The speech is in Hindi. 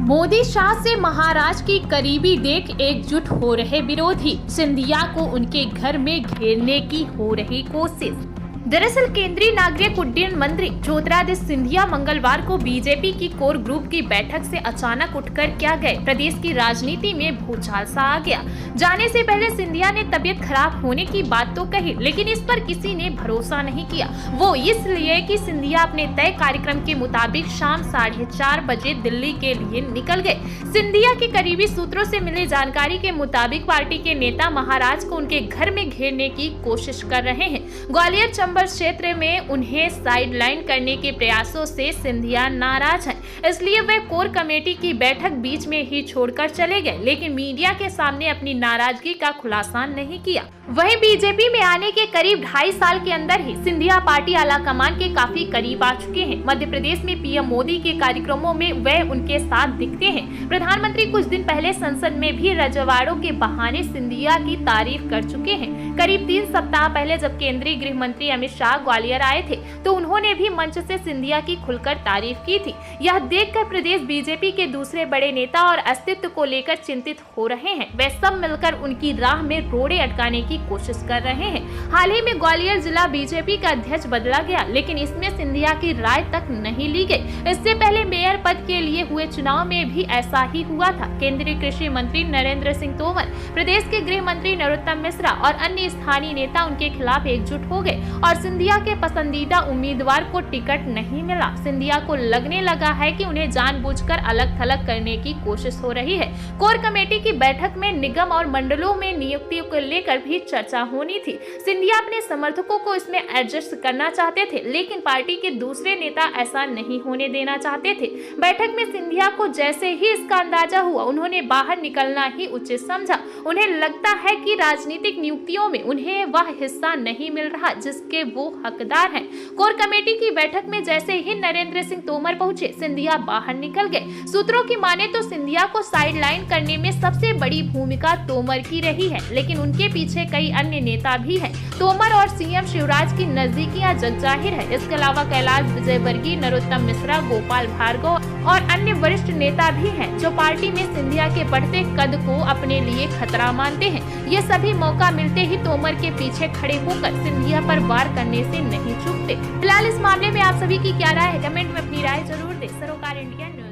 मोदी शाह से महाराष्ट्र की करीबी देख एकजुट हो रहे विरोधी, सिंधिया को उनके घर में घेरने की हो रही कोशिश। दरअसल केंद्रीय नागरिक उड्डयन मंत्री ज्योतिरादित्य सिंधिया मंगलवार को बीजेपी की कोर ग्रुप की बैठक से अचानक उठकर क्या गए, प्रदेश की राजनीति में भूचाल सा आ गया। जाने से पहले सिंधिया ने तबीयत खराब होने की बात तो कही, लेकिन इस पर किसी ने भरोसा नहीं किया। वो इसलिए कि सिंधिया अपने तय कार्यक्रम के मुताबिक शाम 4:30 बजे दिल्ली के लिए निकल गए। सिंधिया के करीबी सूत्रों से मिली जानकारी के मुताबिक पार्टी के नेता महाराज को उनके घर में घेरने की कोशिश कर रहे हैं। ग्वालियर चंबल क्षेत्र में उन्हें साइडलाइन करने के प्रयासों से सिंधिया नाराज हैं, इसलिए वे कोर कमेटी की बैठक बीच में ही छोड़कर चले गए, लेकिन मीडिया के सामने अपनी नाराजगी का खुलासा नहीं किया। वहीं बीजेपी में आने के करीब 2.5 साल के अंदर ही सिंधिया पार्टी आलाकमान के काफी करीब आ चुके हैं। मध्य प्रदेश में पीएम मोदी के कार्यक्रमों में वे उनके साथ दिखते हैं। प्रधानमंत्री कुछ दिन पहले संसद में भी रजवाड़ों के बहाने सिंधिया की तारीफ कर चुके हैं। करीब 3 सप्ताह पहले जब केंद्रीय गृह मंत्री अमित शाह ग्वालियर आए थे, तो उन्होंने भी मंच से सिंधिया की खुलकर तारीफ की थी। यह देखकर प्रदेश बीजेपी के दूसरे बड़े नेता और अस्तित्व को लेकर चिंतित हो रहे हैं। वे सब मिलकर उनकी राह में रोड़े अटकाने की कोशिश कर रहे हैं। हाल ही में ग्वालियर जिला बीजेपी का अध्यक्ष बदला गया, लेकिन इसमें सिंधिया की राय तक नहीं ली गई। इससे पहले मेयर पद के लिए हुए चुनाव में भी ऐसा ही हुआ था। केंद्रीय कृषि मंत्री नरेंद्र सिंह तोमर, प्रदेश के गृह मंत्री नरोत्तम मिश्रा और अन्य स्थानीय नेता उनके खिलाफ एकजुट हो गए और सिंधिया के पसंदीदा उम्मीदवार को टिकट नहीं मिला। सिंधिया को लगने लगा है कि उन्हें जानबूझकर अलग थलग करने की कोशिश हो रही है। कोर कमेटी की बैठक में निगम और मंडलों में नियुक्तियों को लेकर भी चर्चा होनी थी। सिंधिया अपने समर्थकों को इसमें एडजस्ट करना चाहते थे, लेकिन पार्टी के दूसरे नेता ऐसा नहीं होने देना चाहते थे। बैठक में सिंधिया को जैसे ही इसका अंदाजा हुआ, उन्होंने बाहर निकलना ही उचित समझा। उन्हें लगता है कि राजनीतिक नियुक्तियों में उन्हें वह हिस्सा नहीं मिल रहा जिसके वो हकदार हैं। कोर कमेटी की बैठक में जैसे ही नरेंद्र सिंह तोमर पहुंचे, सिंधिया बाहर निकल गए। सूत्रों की माने तो सिंधिया को साइडलाइन करने में सबसे बड़ी भूमिका तोमर की रही है, लेकिन उनके पीछे कई अन्य नेता भी हैं। तोमर और सीएम शिवराज की नजदीकियां जगजाहिर है। इसके अलावा कैलाश विजयवर्गीय, नरोत्तम मिश्रा, गोपाल भार्गव और अन्य वरिष्ठ नेता भी हैं, जो पार्टी में सिंधिया के बढ़ते कद को अपने लिए खतरा मानते हैं। ये सभी मौका मिलते ही तोमर के पीछे खड़े होकर सिंधिया पर वार करने से नहीं चूकते। फिलहाल इस मामले में आप सभी की क्या राय है? कमेंट में अपनी राय जरूर दें। सरोकार इंडिया न्यूज़।